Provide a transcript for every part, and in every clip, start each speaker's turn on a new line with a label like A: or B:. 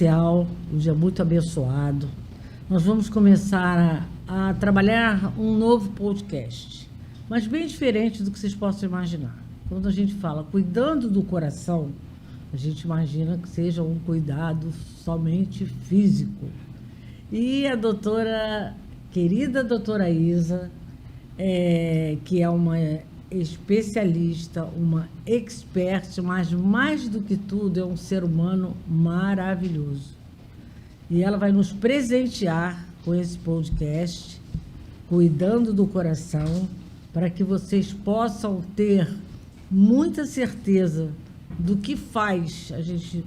A: especial, um dia muito abençoado. Nós vamos começar a trabalhar um novo podcast, mas bem diferente do que vocês possam imaginar. Quando a gente fala cuidando do coração, a gente imagina que seja um cuidado somente físico. E a querida doutora Isa, que é uma especialista, uma expert, mas mais do que tudo é um ser humano maravilhoso. E ela vai nos presentear com esse podcast, cuidando do coração, para que vocês possam ter muita certeza do que faz a gente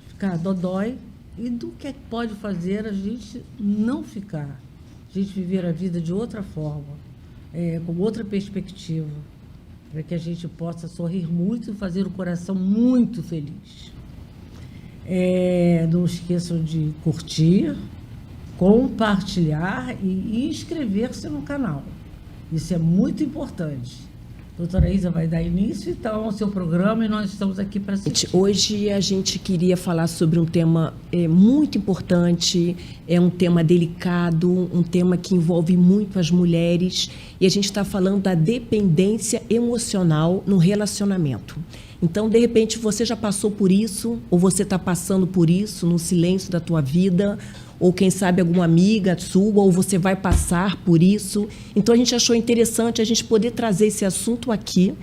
A: ficar dodói e do que pode fazer a gente não ficar, a gente viver a vida de outra forma, com outra perspectiva, para que a gente possa sorrir muito e fazer o coração muito feliz. Não esqueçam de curtir, compartilhar e inscrever-se no canal. Isso é muito importante. A doutora Isa vai dar início, então, ao seu programa e nós estamos aqui para assistir.
B: Hoje a gente queria falar sobre um tema muito importante, é um tema delicado, um tema que envolve muito as mulheres, e a gente está falando da dependência emocional no relacionamento. Então, de repente, você já passou por isso, ou você está passando por isso no silêncio da tua vida, ou quem sabe alguma amiga sua, ou você vai passar por isso. Então, a gente achou interessante a gente poder trazer esse assunto aqui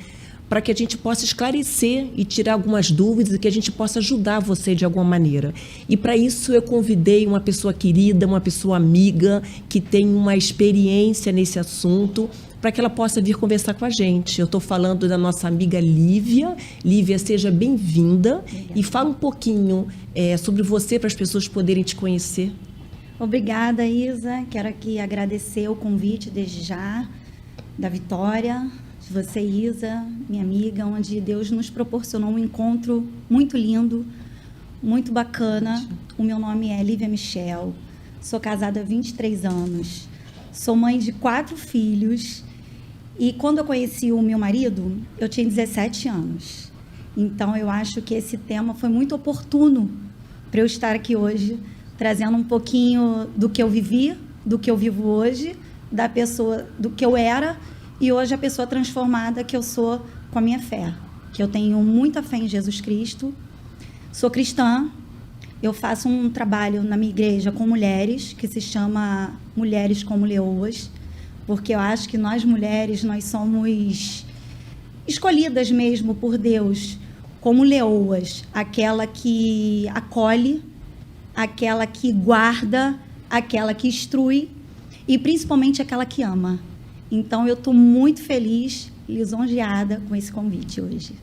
B: para que a gente possa esclarecer e tirar algumas dúvidas e que a gente possa ajudar você de alguma maneira. E, para isso, eu convidei uma pessoa querida, uma pessoa amiga, que tem uma experiência nesse assunto, para que ela possa vir conversar com a gente. Eu estou falando da nossa amiga Lívia. Lívia, seja bem-vinda. E fala um pouquinho sobre você, para as pessoas poderem te conhecer.
C: Obrigada, Isa. Quero aqui agradecer o convite desde já, da Vitória, de você, Isa, minha amiga, onde Deus nos proporcionou um encontro muito lindo, muito bacana. O meu nome é Lívia Michel, sou casada há 23 anos, sou mãe de 4 filhos e quando eu conheci o meu marido, eu tinha 17 anos. Então, eu acho que esse tema foi muito oportuno para eu estar aqui hoje, trazendo um pouquinho do que eu vivi, do que eu vivo hoje, da pessoa, do que eu era, e hoje a pessoa transformada que eu sou com a minha fé. Que eu tenho muita fé em Jesus Cristo, sou cristã, eu faço um trabalho na minha igreja com mulheres, que se chama Mulheres como Leoas, porque eu acho que nós mulheres, nós somos escolhidas mesmo por Deus como leoas, aquela que acolhe, aquela que guarda, aquela que instrui e principalmente aquela que ama. Então, eu estou muito feliz e lisonjeada com esse convite hoje.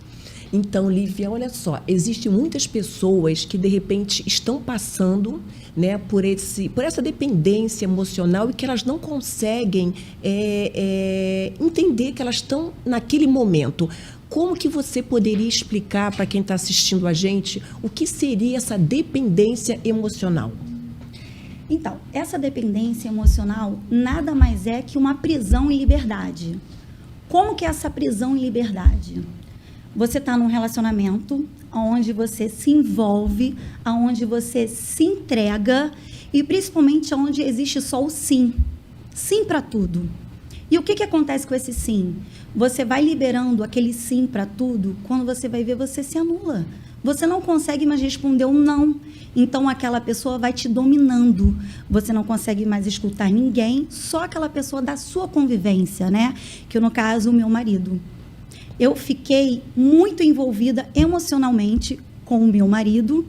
B: Então, Lívia, olha só, existem muitas pessoas que, de repente, estão passando, né, por essa dependência emocional e que elas não conseguem entender que elas estão naquele momento. Como que você poderia explicar para quem está assistindo a gente o que seria essa dependência emocional?
C: Então, essa dependência emocional nada mais é que uma prisão em liberdade. Como que é essa prisão em liberdade? Você está num relacionamento onde você se envolve, onde você se entrega e principalmente onde existe só o sim. Sim para tudo. E o que acontece com esse sim? Você vai liberando aquele sim para tudo, quando você vai ver, você se anula. Você não consegue mais responder um não. Então, aquela pessoa vai te dominando. Você não consegue mais escutar ninguém, só aquela pessoa da sua convivência, né? Que, no caso, o meu marido. Eu fiquei muito envolvida emocionalmente com o meu marido,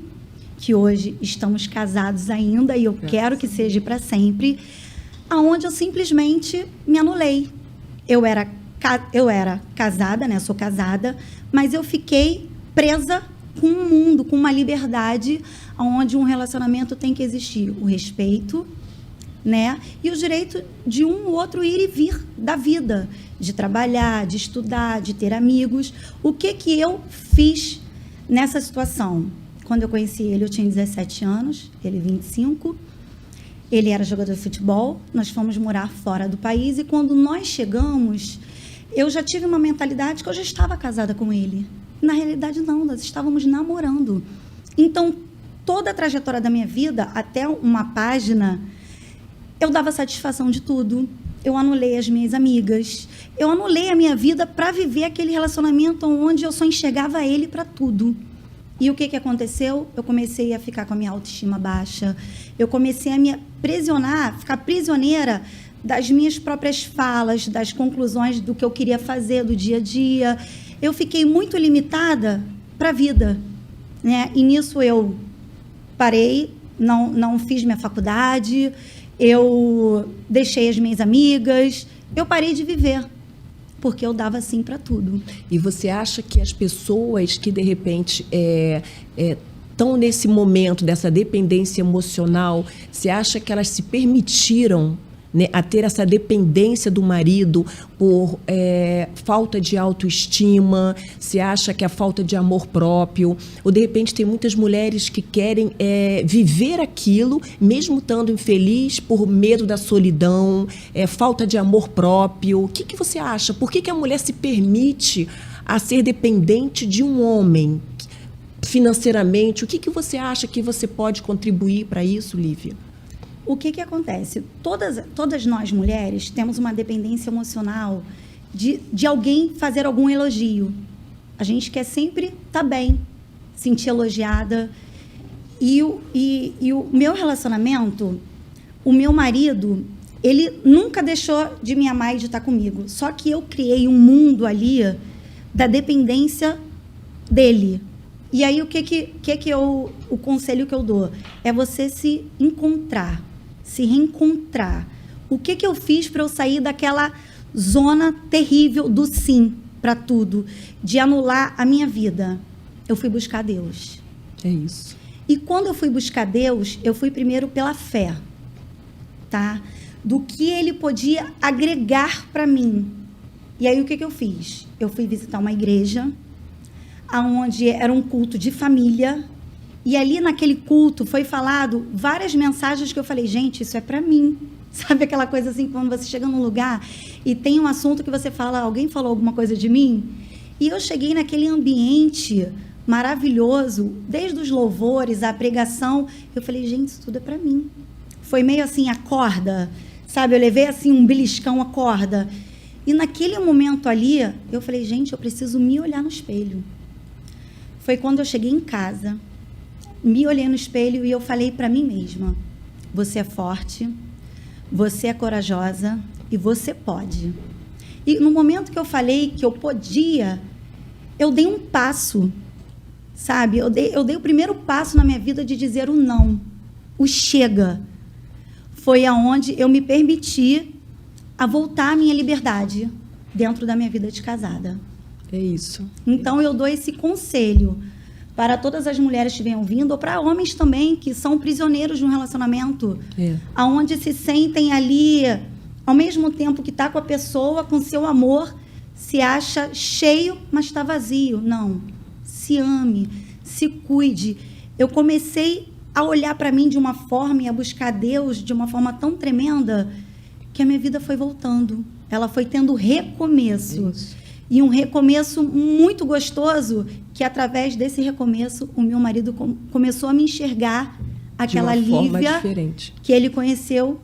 C: que hoje estamos casados ainda, e eu quero que seja para sempre, aonde eu simplesmente me anulei. Eu era casada, né? Sou casada, mas eu fiquei presa com um mundo, com uma liberdade, onde um relacionamento tem que existir o respeito, né? E o direito de um ou outro ir e vir da vida, de trabalhar, de estudar, de ter amigos. O que eu fiz nessa situação? Quando eu conheci ele, eu tinha 17 anos, ele 25. Ele era jogador de futebol, nós fomos morar fora do país e quando nós chegamos, eu já tive uma mentalidade que eu já estava casada com ele. Na realidade, não, nós estávamos namorando. Então, toda a trajetória da minha vida, até uma página, eu dava satisfação de tudo. Eu anulei as minhas amigas. Eu anulei a minha vida para viver aquele relacionamento onde eu só enxergava ele para tudo. E o que aconteceu? Eu comecei a ficar com a minha autoestima baixa. Eu comecei a me aprisionar, ficar prisioneira das minhas próprias falas, das conclusões do que eu queria fazer, do dia a dia. Eu fiquei muito limitada para a vida, né? E nisso eu parei, não fiz minha faculdade, eu deixei as minhas amigas, eu parei de viver, porque eu dava sim para tudo.
B: E você acha que as pessoas que, de repente, estão nesse momento dessa dependência emocional, você acha que elas se permitiram, né, a ter essa dependência do marido por falta de autoestima? Você acha que é a falta de amor próprio? Ou, de repente, tem muitas mulheres que querem viver aquilo, mesmo estando infeliz, por medo da solidão, falta de amor próprio. O que você acha? Por que a mulher se permite a ser dependente de um homem financeiramente? O que você acha que você pode contribuir para isso, Lívia?
C: O que acontece? Todas nós mulheres temos uma dependência emocional de alguém fazer algum elogio. A gente quer sempre estar bem, sentir elogiada. E o meu relacionamento, o meu marido, ele nunca deixou de me amar e de estar comigo. Só que eu criei um mundo ali da dependência dele. E aí, o conselho que eu dou? É você se encontrar, se reencontrar. O que eu fiz para eu sair daquela zona terrível do sim para tudo, de anular a minha vida? Eu fui buscar Deus.
B: É isso.
C: E quando eu fui buscar Deus, eu fui primeiro pela fé, tá? Do que Ele podia agregar para mim. E aí, o que eu fiz? Eu fui visitar uma igreja, onde era um culto de família. E ali naquele culto foi falado várias mensagens que eu falei, gente, isso é para mim. Sabe aquela coisa assim, quando você chega num lugar e tem um assunto que você fala, alguém falou alguma coisa de mim? E eu cheguei naquele ambiente maravilhoso, desde os louvores, a pregação, eu falei, gente, isso tudo é para mim. Foi meio assim, a corda, sabe? Eu levei assim um beliscão, a corda. E naquele momento ali, eu falei, gente, eu preciso me olhar no espelho. Foi quando eu cheguei em casa, me olhei no espelho e eu falei para mim mesma, você é forte, você é corajosa e você pode. E no momento que eu falei que eu podia, eu dei um passo, sabe? Eu dei o primeiro passo na minha vida de dizer o não, o chega. Foi aonde eu me permiti a voltar à minha liberdade dentro da minha vida de casada.
B: É isso.
C: Então, eu dou esse conselho para todas as mulheres que venham vindo, ou para homens também, que são prisioneiros de um relacionamento, onde se sentem ali, ao mesmo tempo que está com a pessoa, com seu amor, se acha cheio, mas está vazio. Não. Se ame, se cuide. Eu comecei a olhar para mim de uma forma e a buscar Deus de uma forma tão tremenda que a minha vida foi voltando. Ela foi tendo recomeço. Isso. E um recomeço muito gostoso, que através desse recomeço, o meu marido começou a me enxergar aquela Lívia que ele conheceu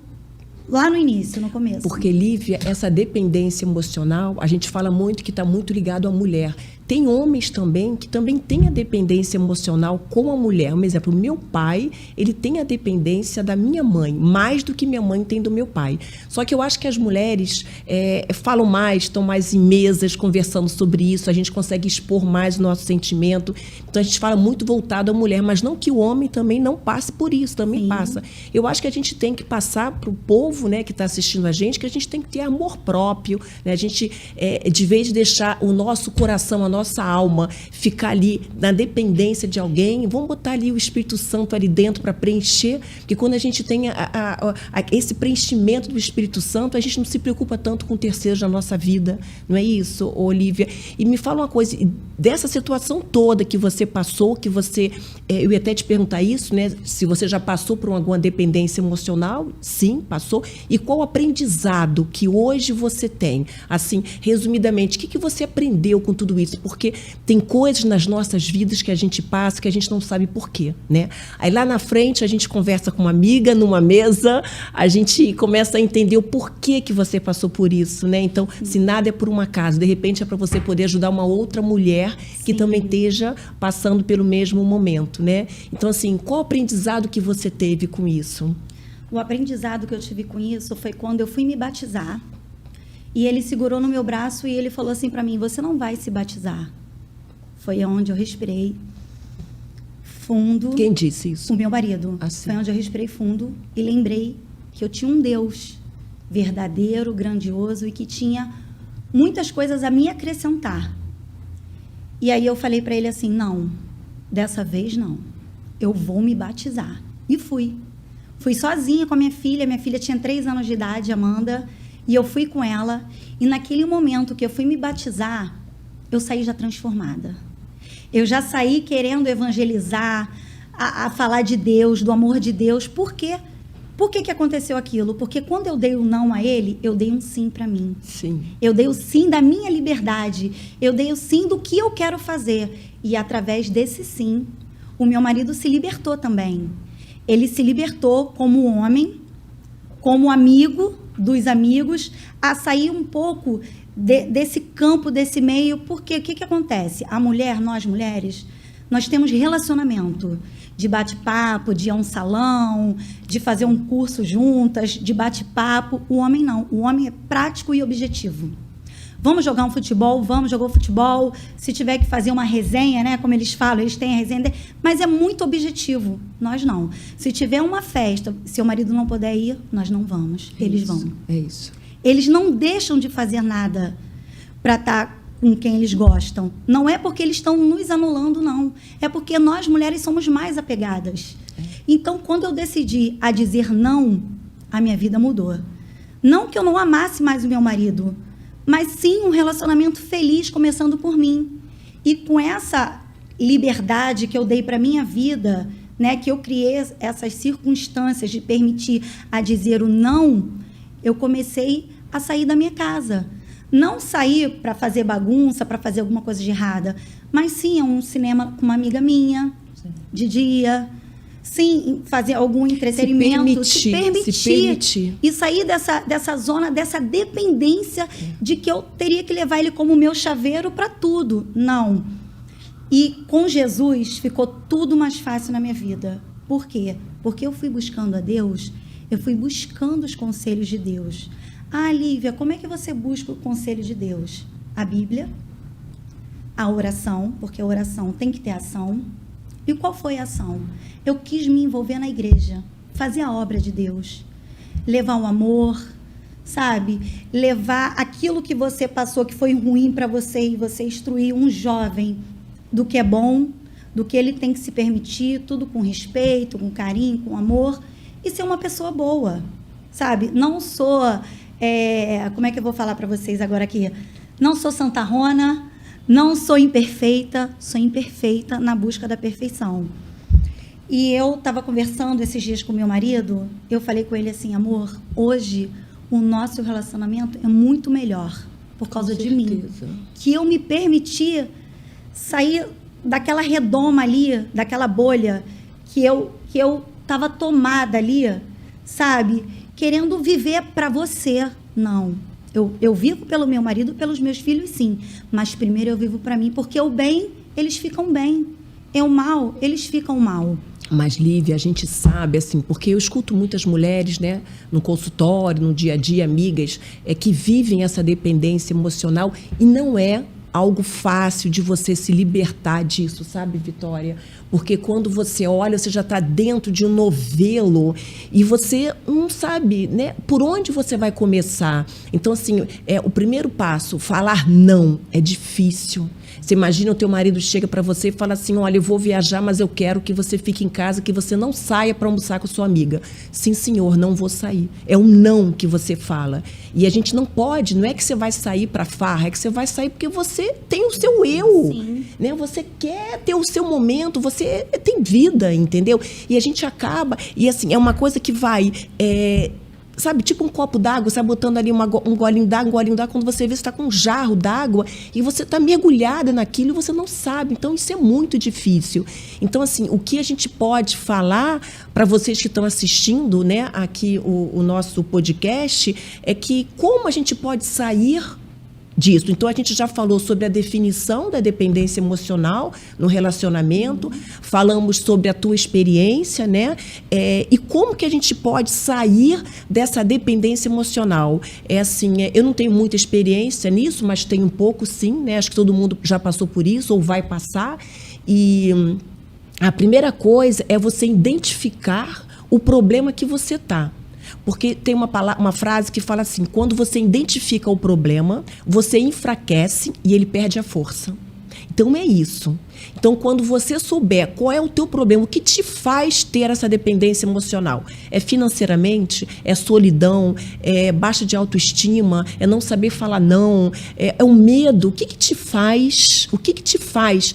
C: lá no início, no começo.
B: Porque, Lívia, essa dependência emocional, a gente fala muito que está muito ligado à mulher. Tem homens também que também têm a dependência emocional com a mulher. Um exemplo, meu pai, ele tem a dependência da minha mãe, mais do que minha mãe tem do meu pai. Só que eu acho que as mulheres falam mais, estão mais em mesas conversando sobre isso, a gente consegue expor mais o nosso sentimento. Então, a gente fala muito voltado à mulher, mas não que o homem também não passe por isso, também Sim. passa. Eu acho que a gente tem que passar para o povo, né, que está assistindo a gente, que a gente tem que ter amor próprio, né? A gente, de vez de deixar o nosso coração, a nossa alma ficar ali na dependência de alguém, vamos botar ali o Espírito Santo ali dentro para preencher, porque quando a gente tem esse preenchimento do Espírito Santo, a gente não se preocupa tanto com terceiros na nossa vida, não é isso, Olívia? E me fala uma coisa, dessa situação toda que você passou, que você, eu ia até te perguntar isso, né, se você já passou por alguma dependência emocional, sim, passou, e qual o aprendizado que hoje você tem? Assim, resumidamente, o que você aprendeu com tudo isso? porque tem coisas nas nossas vidas que a gente passa que a gente não sabe por quê, né? Aí lá na frente a gente conversa com uma amiga numa mesa, a gente começa a entender o porquê que você passou por isso, né? Então, se nada é por um acaso, de repente é para você poder ajudar uma outra mulher que
C: Sim.
B: também esteja passando pelo mesmo momento, né? Então, assim, qual o aprendizado que você teve com isso?
C: O aprendizado que eu tive com isso foi quando eu fui me batizar. E ele segurou no meu braço e ele falou assim para mim: você não vai se batizar. Foi onde eu respirei fundo.
B: Quem disse isso?
C: O meu marido.
B: Assim.
C: Foi onde eu respirei fundo e lembrei que eu tinha um Deus verdadeiro, grandioso e que tinha muitas coisas a me acrescentar. E aí eu falei para ele assim: não, dessa vez não. Eu vou me batizar. E fui. Fui sozinha com a minha filha tinha 3 anos de idade, Amanda, e eu fui com ela, e naquele momento que eu fui me batizar, eu saí já transformada. Eu já saí querendo evangelizar, a falar de Deus, do amor de Deus. Por quê? Por que aconteceu aquilo? Porque quando eu dei um não a ele, eu dei um sim para mim.
B: Sim.
C: Eu dei o sim da minha liberdade, eu dei o sim do que eu quero fazer. E através desse sim, o meu marido se libertou também. Ele se libertou como homem, como amigo dos amigos, a sair um pouco desse campo, desse meio. Porque o que acontece? A mulher, nós mulheres, nós temos relacionamento de bate-papo, de ir a um salão, de fazer um curso juntas, de bate-papo. O homem não. O homem é prático e objetivo. Vamos jogar um futebol, vamos jogar o futebol. Se tiver que fazer uma resenha, né, como eles falam, eles têm a resenha, mas é muito objetivo. Nós não. Se tiver uma festa, seu marido não puder ir, nós não vamos. Eles vão.
B: É isso.
C: Eles não deixam de fazer nada para estar com quem eles gostam. Não é porque eles estão nos anulando, não. É porque nós, mulheres, somos mais apegadas. Então, quando eu decidi a dizer não, a minha vida mudou. Não que eu não amasse mais o meu marido, mas sim um relacionamento feliz, começando por mim. E com essa liberdade que eu dei para a minha vida, né, que eu criei essas circunstâncias de permitir a dizer o não, eu comecei a sair da minha casa. Não sair para fazer bagunça, para fazer alguma coisa de errada, mas sim um cinema com uma amiga minha, de dia. Sim, fazer algum entretenimento, se permitir. E sair dessa zona, dessa dependência de que eu teria que levar ele como meu chaveiro para tudo. Não. E com Jesus ficou tudo mais fácil na minha vida. Por quê? Porque eu fui buscando a Deus, eu fui buscando os conselhos de Deus. Ah, Lívia, como é que você busca o conselho de Deus? A Bíblia, a oração, porque a oração tem que ter ação. E qual foi a ação? Eu quis me envolver na igreja, fazer a obra de Deus, levar o amor, sabe? Levar aquilo que você passou, que foi ruim para você, e você instruir um jovem do que é bom, do que ele tem que se permitir, tudo com respeito, com carinho, com amor, e ser uma pessoa boa, sabe? Não sou, como é que eu vou falar para vocês agora aqui? Não sou santarrona, não sou imperfeita, sou imperfeita na busca da perfeição. E eu estava conversando esses dias com meu marido, eu falei com ele assim: amor, hoje o nosso relacionamento é muito melhor por causa de mim. Que eu me permiti sair daquela redoma ali, daquela bolha que eu estava tomada ali, sabe? Querendo viver para você. Não. Eu vivo pelo meu marido, pelos meus filhos, sim. Mas primeiro eu vivo para mim, porque o bem, eles ficam bem. É o mal, eles ficam mal.
B: Mas, Lívia, a gente sabe, assim, porque eu escuto muitas mulheres, né, no consultório, no dia a dia, amigas, que vivem essa dependência emocional e não é algo fácil de você se libertar disso, sabe, Vitória? Porque quando você olha, você já está dentro de um novelo e você não sabe, né, por onde você vai começar. Então, assim, o primeiro passo, falar não, é difícil. Você imagina o teu marido chega para você e fala assim: olha, eu vou viajar, mas eu quero que você fique em casa, que você não saia para almoçar com sua amiga. Sim, senhor, não vou sair. É um não que você fala. E a gente não pode, não é que você vai sair para farra, é que você vai sair porque você tem o seu eu.
C: Sim.
B: Né? Você quer ter o seu momento, você tem vida, entendeu? E a gente acaba, e assim, é uma coisa que vai sabe, tipo um copo d'água, você está botando ali um golinho d'água, quando você vê, você está com um jarro d'água e você está mergulhada naquilo e você não sabe. Então, isso é muito difícil. Então, assim, o que a gente pode falar para vocês que estão assistindo, né, aqui o nosso podcast, é que como a gente pode sair disso. Então, a gente já falou sobre a definição da dependência emocional no relacionamento, falamos sobre a tua experiência, né? E como que a gente pode sair dessa dependência emocional. Eu não tenho muita experiência nisso, mas tenho um pouco, sim, né? Acho que todo mundo já passou por isso ou vai passar. E a primeira coisa é você identificar o problema que você está. Porque tem uma frase que fala assim: quando você identifica o problema, você enfraquece e ele perde a força. Então, é isso. Então, quando você souber qual é o teu problema, o que te faz ter essa dependência emocional? É financeiramente? É solidão? É baixa de autoestima? É não saber falar não? É o medo? O que te faz? O que te faz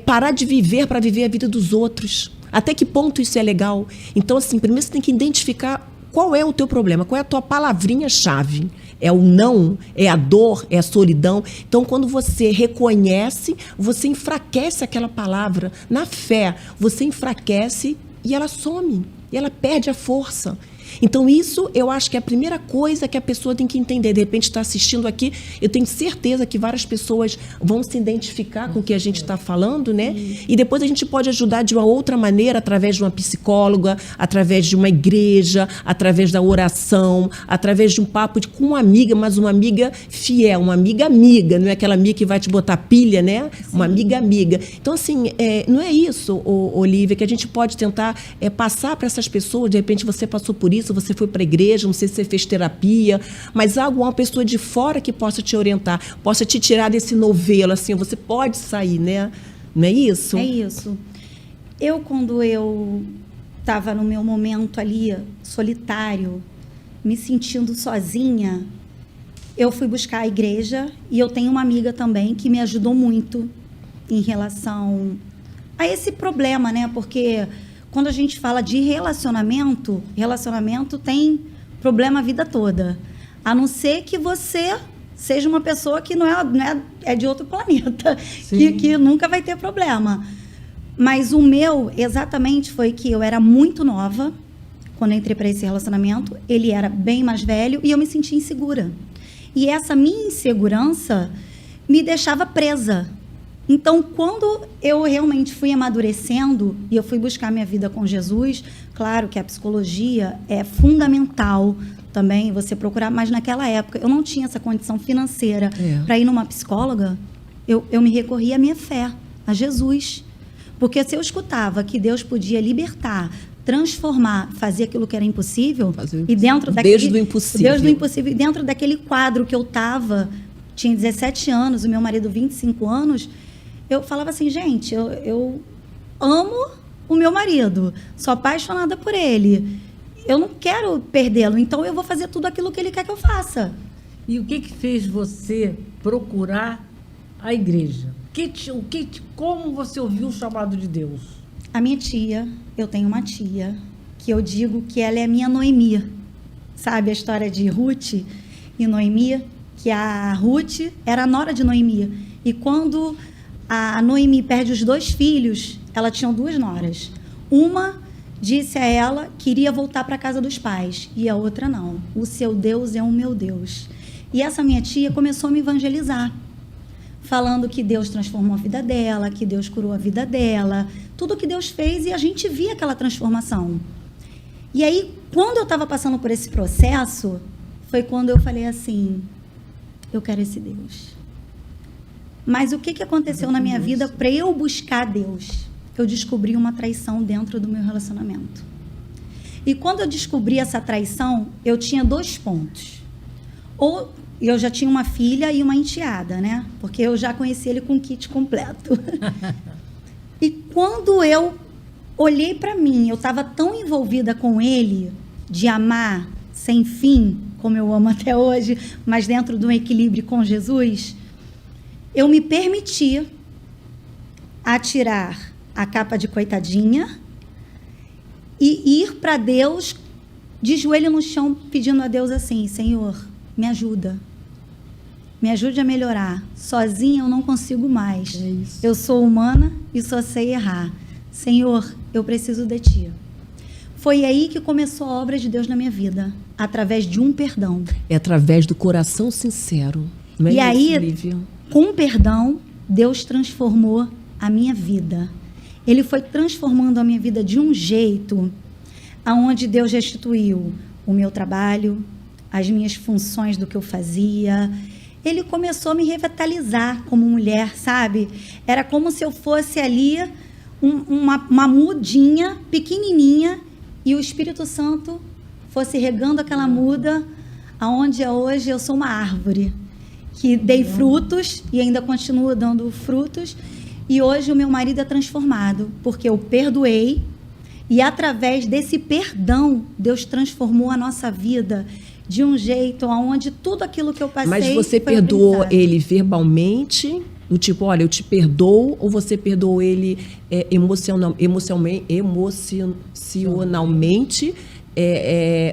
B: parar de viver para viver a vida dos outros? Até que ponto isso é legal? Então, assim, primeiro você tem que identificar qual é o teu problema, qual é a tua palavrinha-chave. É o não, é a dor, é a solidão. Então, quando você reconhece, você enfraquece aquela palavra. Na fé, você enfraquece e ela some, e ela perde a força. Então, isso eu acho que é a primeira coisa que a pessoa tem que entender. De repente, está assistindo aqui, eu tenho certeza que várias pessoas vão se identificar com o que a gente está falando, né? E depois a gente pode ajudar de uma outra maneira, através de uma psicóloga, através de uma igreja, através da oração, através de um papo com uma amiga, mas uma amiga fiel, uma amiga, não é aquela amiga que vai te botar pilha, né? Sim. Uma amiga. Então, assim, não é isso, Olivia, que a gente pode tentar passar para essas pessoas. De repente, você passou por isso, você foi para a igreja, não sei se você fez terapia, mas uma pessoa de fora que possa te orientar, possa te tirar desse novelo, assim, você pode sair, né? Não é isso?
C: É isso. Quando eu estava no meu momento ali, solitário, me sentindo sozinha, eu fui buscar a igreja e eu tenho uma amiga também que me ajudou muito em relação a esse problema, né? Porque quando a gente fala de relacionamento tem problema a vida toda. A não ser que você seja uma pessoa que não é de outro planeta, que nunca vai ter problema. Mas o meu, exatamente, foi que eu era muito nova quando eu entrei para esse relacionamento. Ele era bem mais velho e eu me sentia insegura. E essa minha insegurança me deixava presa. Então, quando eu realmente fui amadurecendo e eu fui buscar minha vida com Jesus, claro que a psicologia é fundamental também, você procurar, mas naquela época eu não tinha essa condição financeira para ir numa psicóloga, eu me recorri à minha fé, a Jesus. Porque se eu escutava que Deus podia libertar, transformar, fazer aquilo que era impossível, e dentro daquele
B: Deus do impossível,
C: e dentro daquele quadro que eu estava, tinha 17 anos, o meu marido 25 anos, eu falava assim, gente, eu amo o meu marido, sou apaixonada por ele, eu não quero perdê-lo, então eu vou fazer tudo aquilo que ele quer que eu faça.
A: E o que fez você procurar a igreja? Como você ouviu o chamado de Deus?
C: A minha tia, eu tenho uma tia, que eu digo que ela é a minha Noemi. Sabe a história de Ruth e Noemi? Que a Ruth era a nora de Noemi. E quando a Noemi perde os 2 filhos, ela tinha 2 noras. Uma disse a ela que iria voltar para a casa dos pais, e a outra não. O seu Deus é o meu Deus. E essa minha tia começou a me evangelizar, falando que Deus transformou a vida dela, que Deus curou a vida dela, tudo que Deus fez, e a gente via aquela transformação. E aí, quando eu estava passando por esse processo, foi quando eu falei assim, eu quero esse Deus. Mas o que aconteceu na minha vida para eu buscar Deus? Eu descobri uma traição dentro do meu relacionamento. E quando eu descobri essa traição, eu tinha 2 pontos. Ou eu já tinha uma filha e uma enteada, né? Porque eu já conheci ele com o kit completo. E quando eu olhei para mim, eu estava tão envolvida com ele, de amar sem fim, como eu amo até hoje, mas dentro de um equilíbrio com Jesus, eu me permiti atirar a capa de coitadinha e ir para Deus de joelho no chão, pedindo a Deus assim: Senhor, me ajuda. Me ajude a melhorar. Sozinha eu não consigo mais.
B: É isso.
C: Eu sou humana e só sei errar. Senhor, eu preciso de Ti. Foi aí que começou a obra de Deus na minha vida, através de um perdão.
B: É através do coração sincero. Não é
C: E
B: isso,
C: aí,
B: Lívia?
C: com o perdão, Deus transformou a minha vida. Ele foi transformando a minha vida de um jeito aonde Deus restituiu o meu trabalho, as minhas funções do que eu fazia. Ele começou a me revitalizar como mulher, sabe? Era como se eu fosse ali uma mudinha pequenininha e o Espírito Santo fosse regando aquela muda, aonde hoje eu sou uma árvore que dei frutos e ainda continuo dando frutos. E hoje o meu marido é transformado, porque eu perdoei e através desse perdão Deus transformou a nossa vida de um jeito onde tudo aquilo que eu passei.
B: Mas você
C: foi
B: perdoou
C: aprendizado.
B: ele verbalmente, do tipo, olha, eu te perdoo, ou você perdoou ele emocionalmente,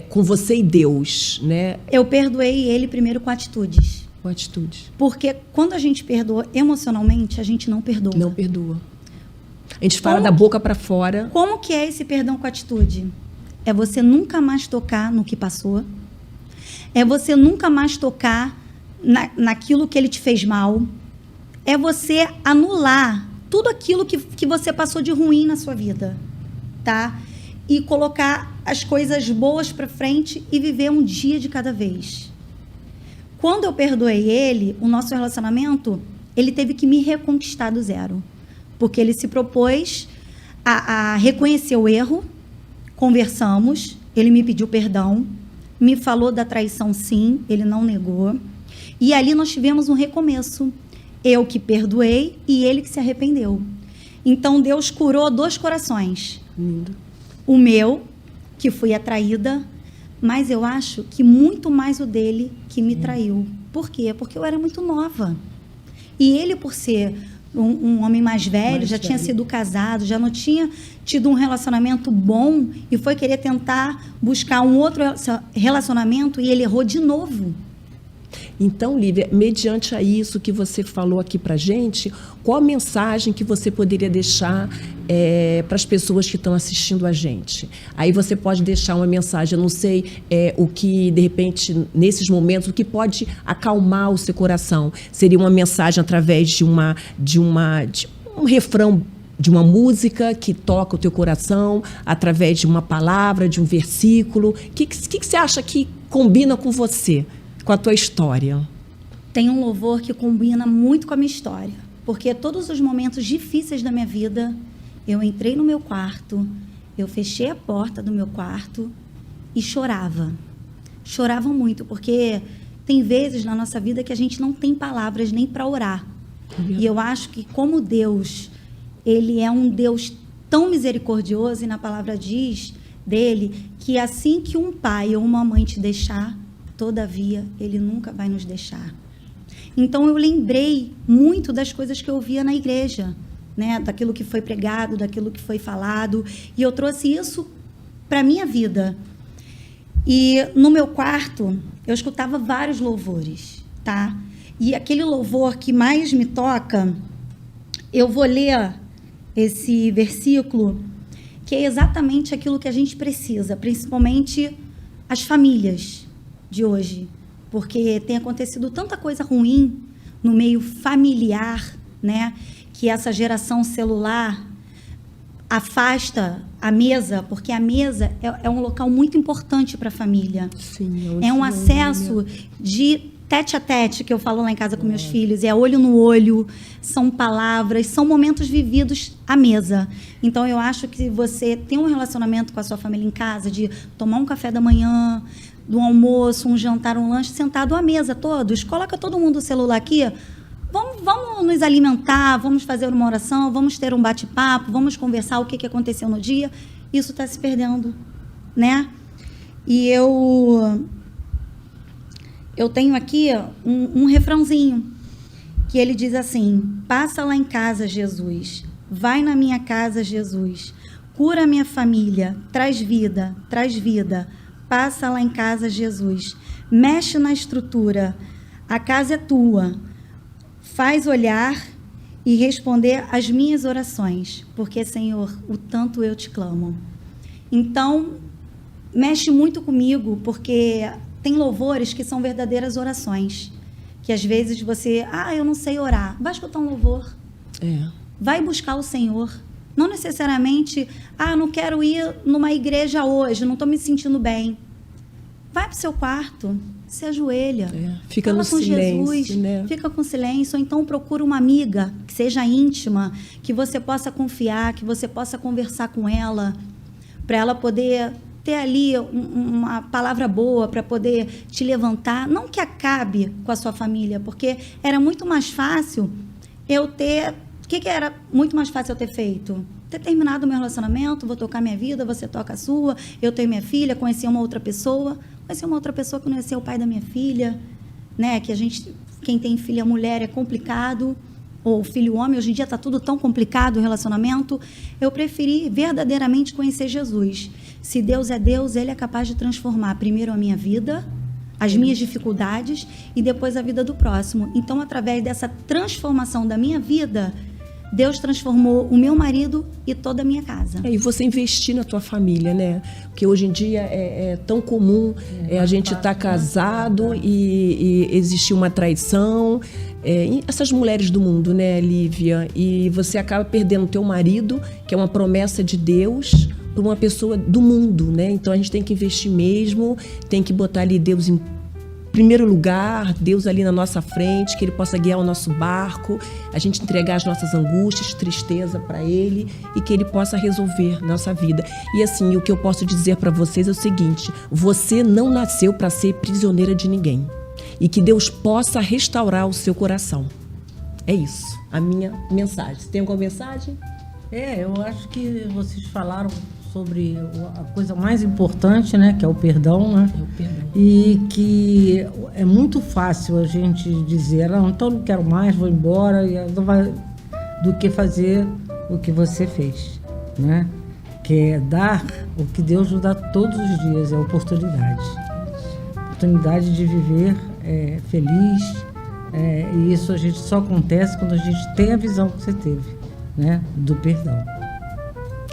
B: com você e Deus, né?
C: Eu perdoei ele primeiro com atitudes.
B: Com atitude.
C: Porque quando a gente perdoa emocionalmente, a gente não perdoa.
B: Não perdoa. A gente fala
C: Como-
B: da boca para fora.
C: Como que é esse perdão com atitude? É você nunca mais tocar no que passou. É você nunca mais tocar naquilo que ele te fez mal. É você anular tudo aquilo que você passou de ruim na sua vida, tá? E colocar as coisas boas para frente e viver um dia de cada vez. Quando eu perdoei ele, o nosso relacionamento, ele teve que me reconquistar do zero. Porque ele se propôs a reconhecer o erro, conversamos, ele me pediu perdão, me falou da traição sim, ele não negou. E ali nós tivemos um recomeço. Eu que perdoei e ele que se arrependeu. Então Deus curou 2 corações.
B: Lindo.
C: O meu, que fui atraída, mas eu acho que muito mais o dele que me traiu. Por quê? Porque eu era muito nova. E ele, por ser um homem mais velho, já tinha sido casado, já não tinha tido um relacionamento bom e foi querer tentar buscar um outro relacionamento e ele errou de novo.
B: Então, Lívia, mediante a isso que você falou aqui para gente, qual a mensagem que você poderia deixar para as pessoas que estão assistindo a gente? Aí você pode deixar uma mensagem, eu não sei o que, de repente, nesses momentos, o que pode acalmar o seu coração. Seria uma mensagem através de um refrão, de uma música que toca o teu coração, através de uma palavra, de um versículo. O que você acha que combina com você? Com a tua história?
C: Tem um louvor que combina muito com a minha história, porque todos os momentos difíceis da minha vida, eu entrei no meu quarto, eu fechei a porta do meu quarto e chorava. Chorava muito, porque tem vezes na nossa vida que a gente não tem palavras nem para orar. E eu acho que como Deus, ele é um Deus tão misericordioso, e na palavra diz dele que assim que um pai ou uma mãe te deixar, todavia, ele nunca vai nos deixar. Então, eu lembrei muito das coisas que eu via na igreja, né? Daquilo que foi pregado, daquilo que foi falado, e eu trouxe isso para a minha vida. E no meu quarto, eu escutava vários louvores, tá? E aquele louvor que mais me toca, eu vou ler esse versículo, que é exatamente aquilo que a gente precisa, principalmente as famílias de hoje, porque tem acontecido tanta coisa ruim no meio familiar, né, que essa geração celular afasta a mesa, porque a mesa é um local muito importante para a família.
B: Sim,
C: É um acesso de tete a tete, que eu falo lá em casa com meus filhos, é olho no olho, são palavras, são momentos vividos à mesa. Então, eu acho que você tem um relacionamento com a sua família em casa, de tomar um café da manhã, do almoço, um jantar, um lanche, sentado à mesa todos, coloca todo mundo o celular aqui, vamos nos alimentar, vamos fazer uma oração, vamos ter um bate-papo, vamos conversar o que aconteceu no dia. Isso está se perdendo, né? E eu tenho aqui um refrãozinho, que ele diz assim: passa lá em casa, Jesus, vai na minha casa, Jesus, cura a minha família, traz vida, Passa lá em casa, Jesus. Mexe na estrutura. A casa é tua. Faz olhar e responder às minhas orações, porque, Senhor, o tanto eu te clamo. Então, mexe muito comigo, porque tem louvores que são verdadeiras orações, que às vezes você, eu não sei orar, vai escutar um louvor, vai buscar o Senhor, não necessariamente, não quero ir numa igreja hoje, não estou me sentindo bem, vai para o seu quarto, se ajoelha,
B: fica
C: fala
B: no
C: com
B: silêncio,
C: Jesus,
B: né?
C: fica com silêncio, ou então procura uma amiga que seja íntima, que você possa confiar, que você possa conversar com ela, para ela poder ter ali uma palavra boa, para poder te levantar, não que acabe com a sua família, porque era muito mais fácil eu ter... O que era muito mais fácil eu ter feito? Ter terminado o meu relacionamento, vou tocar minha vida, você toca a sua, eu tenho minha filha, conheci uma outra pessoa que não ia ser o pai da minha filha, né? Que quem tem filha mulher é complicado, ou filho homem, hoje em dia está tudo tão complicado o relacionamento. Eu preferi verdadeiramente conhecer Jesus. Se Deus é Deus, Ele é capaz de transformar primeiro a minha vida, as minhas dificuldades e depois a vida do próximo. Então, através dessa transformação da minha vida, Deus transformou o meu marido e toda a minha casa.
B: E você investir na tua família, né? Porque hoje em dia é tão comum a gente estar casado e existir uma traição. Essas mulheres do mundo, né, Lívia? E você acaba perdendo o teu marido, que é uma promessa de Deus, por uma pessoa do mundo, né? Então a gente tem que investir mesmo, tem que botar ali Deus em primeiro lugar, Deus ali na nossa frente, que Ele possa guiar o nosso barco, a gente entregar as nossas angústias, tristeza para Ele e que Ele possa resolver nossa vida. E assim, o que eu posso dizer para vocês é o seguinte: você não nasceu para ser prisioneira de ninguém e que Deus possa restaurar o seu coração. É isso, a minha mensagem. Você tem alguma mensagem?
A: Eu acho que vocês falaram sobre a coisa mais importante, né, que é o perdão, né?
B: É o perdão.
A: E que é muito fácil a gente dizer, então não quero mais, vou embora, do que fazer o que você fez, né? Que é dar o que Deus nos dá todos os dias, é a oportunidade. Oportunidade de viver feliz, e isso a gente só acontece quando a gente tem a visão que você teve, né, do perdão.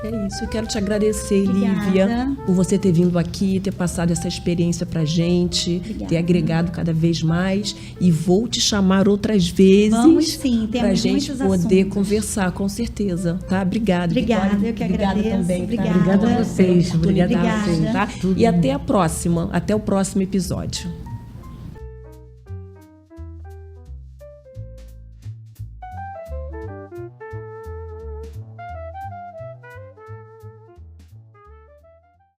B: É isso, eu quero te agradecer,
C: Obrigada.
B: Lívia, por você ter vindo aqui, ter passado essa experiência pra gente,
C: Obrigada.
B: ter agregado cada vez mais, e vou te chamar outras vezes.
C: Vamos sim, temos
B: pra gente
C: muitos
B: poder
C: assuntos.
B: conversar, com certeza, tá? Obrigada.
C: Obrigada,
B: Vitória.
C: eu que
B: Obrigada
C: agradeço.
B: também,
C: Obrigada.
B: tá?
A: Obrigada a vocês.
B: Obrigada a
C: Obrigada.
B: vocês, tá? E até a próxima, até o próximo episódio.